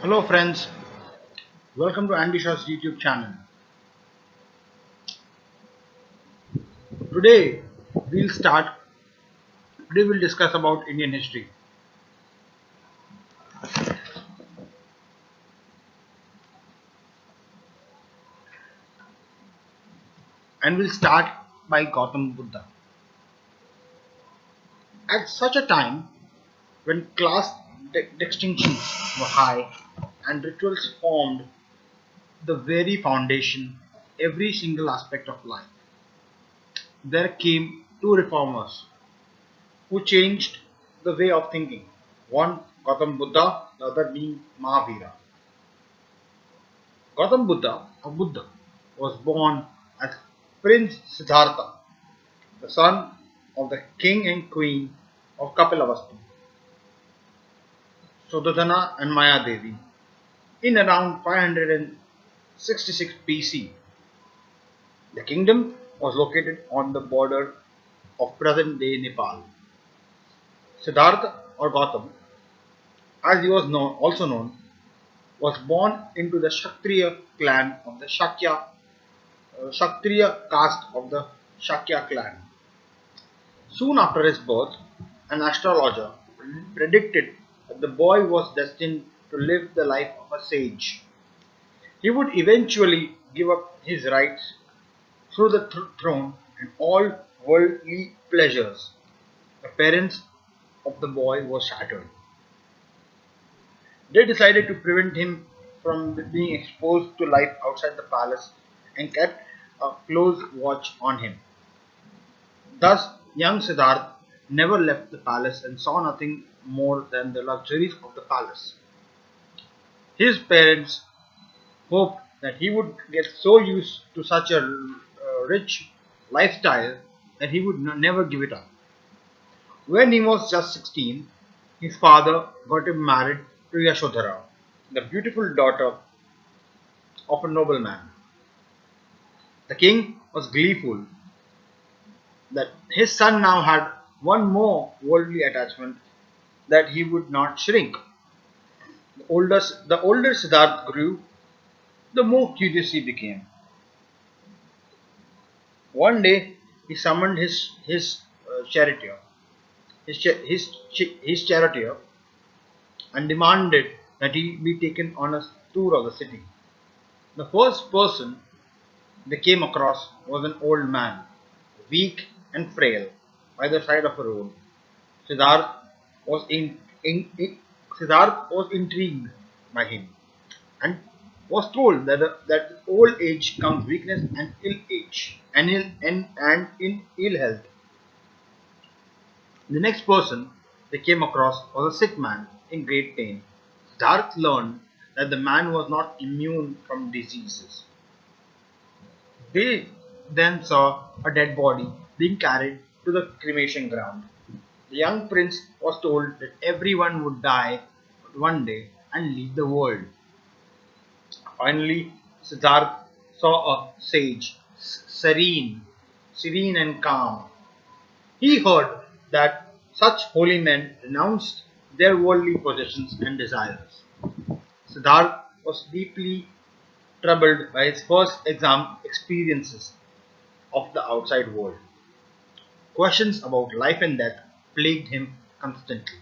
Hello friends, welcome to Andy Shaw's YouTube channel. Today we'll start, today we'll discuss about Indian history. And we'll start by Gautam Buddha. At such a time when class distinctions were high and rituals formed the very foundation of every single aspect of life, there came two reformers who changed the way of thinking. One Gautam Buddha, the other being Mahavira. Gautam Buddha, or Buddha, was born as Prince Siddhartha, the son of the king and queen of Kapilavasti, Suddhodana and Maya Devi, in around 566 BC. The kingdom was located on the border of present-day Nepal. Siddhartha, or Gautam, as he was also known, was born into the Kshatriya clan of the Kshatriya caste of the Shakya clan. Soon after his birth, an astrologer predicted that the boy was destined to live the life of a sage. He would eventually give up his rights through the throne and all worldly pleasures. The parents of the boy were shattered. They decided to prevent him from being exposed to life outside the palace and kept a close watch on him. Thus, young Siddhartha never left the palace and saw nothing more than the luxuries of the palace. His parents hoped that he would get so used to such a rich lifestyle that he would never give it up. When he was just 16, his father got him married to Yashodhara, the beautiful daughter of a nobleman. The king was gleeful that his son now had one more worldly attachment that he would not shrink. The older Siddhartha grew, the more curious he became. One day he summoned charioteer, his charioteer, and demanded that he be taken on a tour of the city. The first person they came across was an old man, weak and frail, by the side of a road. Siddhartha was Siddhartha was intrigued by him and was told that with old age comes weakness and ill age and in ill health. The next person they came across was a sick man in great pain. Siddhartha learned that the man was not immune from diseases. They then saw a dead body being carried to the cremation ground. The young prince was told that everyone would die one day and leave the world. Finally, Siddhartha saw a sage, serene and calm. He heard that such holy men renounced their worldly possessions and desires. Siddhartha was deeply troubled by his first exam experiences of the outside world. Questions about life and death plagued him constantly.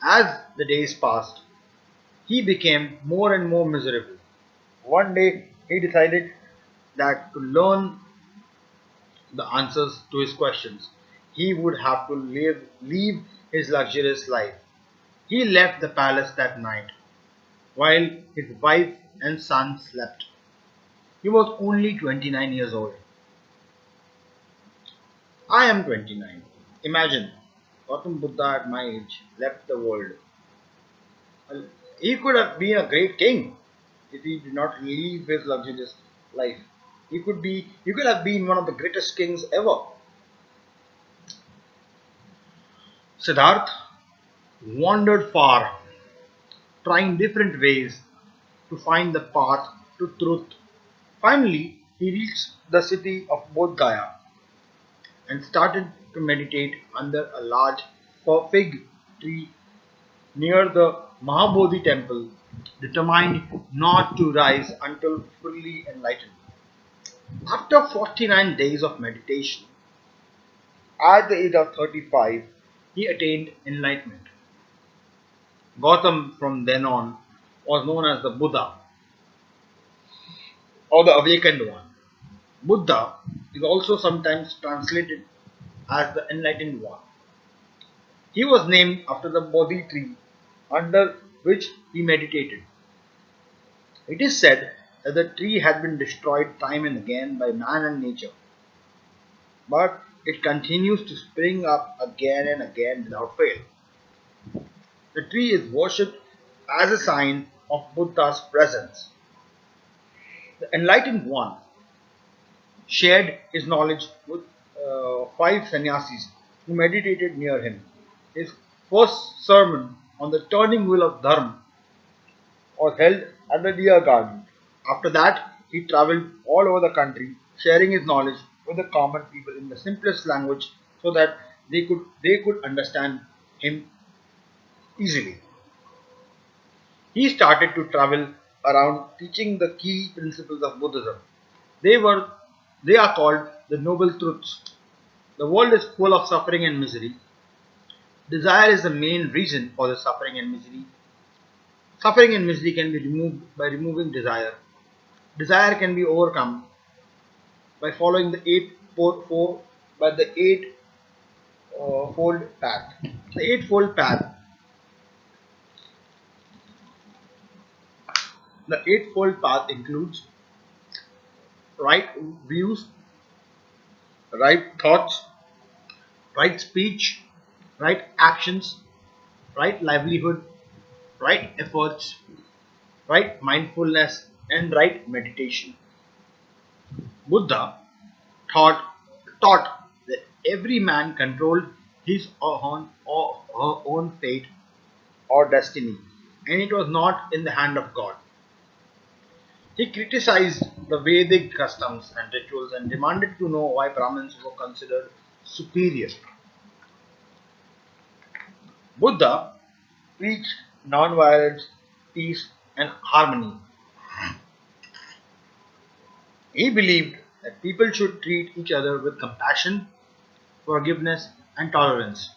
As the days passed, he became more and more miserable. One day, he decided that to learn the answers to his questions, he would have to leave his luxurious life. He left the palace that night while his wife and son slept. He was only 29 years old. I am 29. Imagine, Gautam Buddha at my age left the world. Well, he could have been a great king if he did not leave his luxurious life. He could have been one of the greatest kings ever. Siddhartha wandered far, trying different ways to find the path to truth. Finally, he reached the city of Bodh Gaya and started to meditate under a large fig tree near the Mahabodhi temple. determined not to rise until fully enlightened. After 49 days of meditation, at the age of 35, he attained enlightenment. Gautam from then on was known as the Buddha or the awakened one. Buddha is also sometimes translated as the enlightened one. He was named after the Bodhi tree under which he meditated. It is said that the tree had been destroyed time and again by man and nature, but it continues to spring up again and again without fail. The tree is worshipped as a sign of Buddha's presence. The enlightened one shared his knowledge with five sannyasis who meditated near him. His first sermon on the turning wheel of Dharma was held at the Deer Garden. After that, he traveled all over the country, sharing his knowledge with the common people in the simplest language so that they could understand him easily. He started to travel around teaching the key principles of Buddhism. They were they are called the noble truths. The world is full of suffering and misery. Desire is the main reason for the suffering and misery. Suffering and misery can be removed by removing desire. Desire can be overcome by following the eight fold path. The eightfold path. The eightfold path includes right views, right thoughts, right speech, right actions, right livelihood, right efforts, right mindfulness, and right meditation. Buddha taught taught that every man controlled his or her own fate or destiny, and it was not in the hand of God. He criticized the Vedic customs and rituals and demanded to know why Brahmins were considered superior. Buddha preached non-violence, peace, and harmony. He believed that people should treat each other with compassion, forgiveness, and tolerance.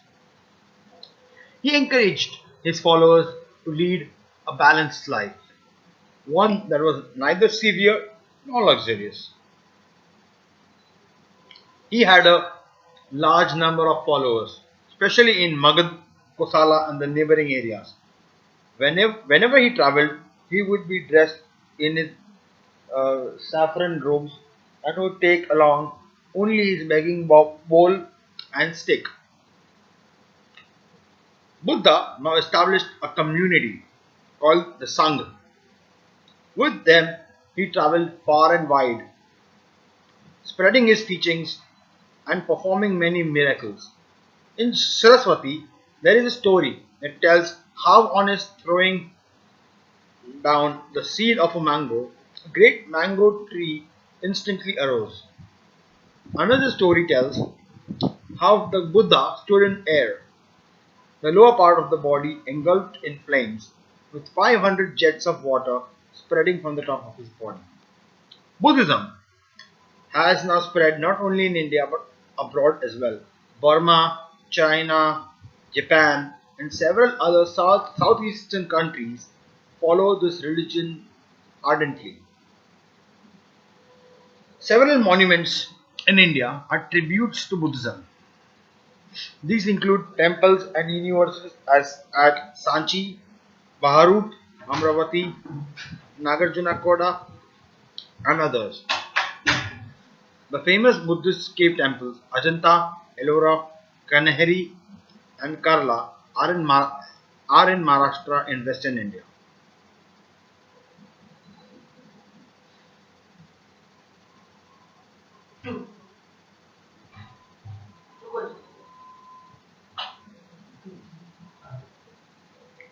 He encouraged his followers to lead a balanced life, one that was neither severe nor luxurious. He had a large number of followers, especially in Magad, Kosala, and the neighboring areas. Whenever he traveled, he would be dressed in his saffron robes and would take along only his begging bowl and stick. Buddha now established a community called the Sangha. With them, he traveled far and wide, spreading his teachings and performing many miracles. In Saraswati, there is a story that tells how on his throwing down the seed of a mango, a great mango tree instantly arose. Another story tells how the Buddha stood in air, the lower part of the body engulfed in flames, with 500 jets of water spreading from the top of his body. Buddhism has now spread not only in India but abroad as well. Burma, China, Japan, and several other southeastern countries follow this religion ardently. Several monuments in India are tributes to Buddhism. These include temples and universities as at Sanchi, Baharut, Amravati, Nagarjunakoda, and others. The famous Buddhist cave temples Ajanta, Ellora, Kanheri, and Karla are in Maharashtra in western India.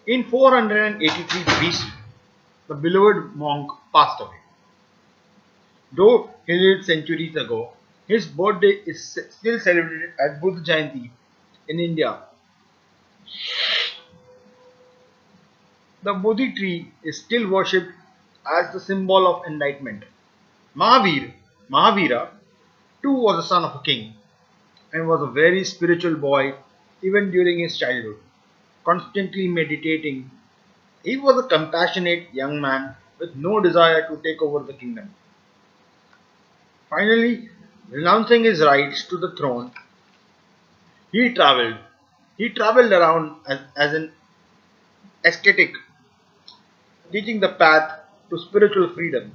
In 483 BC, the beloved monk passed away. Though he lived centuries ago, his birthday is still celebrated at Buddha Jayanti in India. The Bodhi tree is still worshipped as the symbol of enlightenment. Mahavira too was the son of a king and was a very spiritual boy even during his childhood, constantly meditating. He was a compassionate young man with no desire to take over the kingdom. Finally, renouncing his rights to the throne, he traveled. He traveled around as an ascetic, teaching the path to spiritual freedom.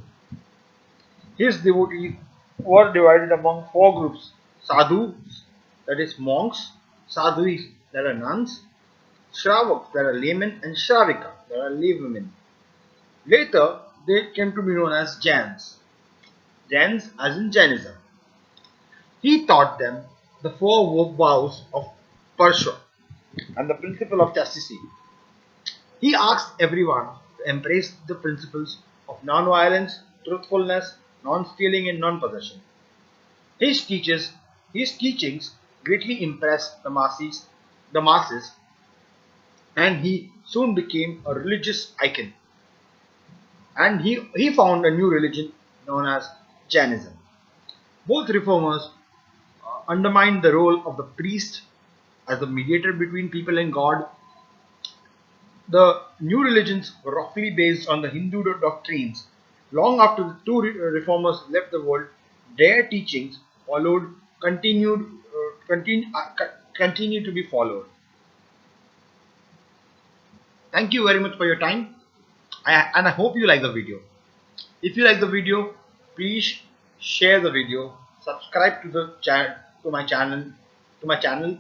His devotees were divided among four groups: sadhus, that is monks; sadhuis, that are nuns; shravaks, that are laymen; and shravika, that are laywomen. Later, they came to be known as Jains. Jains, as in Jainism. He taught them the four vows of Parsha and the principle of chastity. He asked everyone to embrace the principles of non-violence, truthfulness, non-stealing, and non-possession. His teaches his teachings greatly impressed the masses, and he soon became a religious icon. And he found a new religion known as Jainism. Both reformers undermined the role of the priest as a mediator between people and God. The new religions were roughly based on the Hindu doctrines. Long after the two reformers left the world, their teachings followed, continued, continue to be followed. Thank you very much for your time, and I hope you like the video. If you like the video, please share the video, subscribe to the channel, to my channel.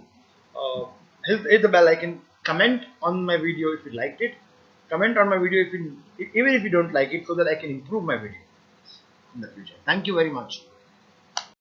Uh, hit the bell icon. Comment on my video if you liked it. Comment on my video if you, even if you don't like it, so that I can improve my video in the future. Thank you very much.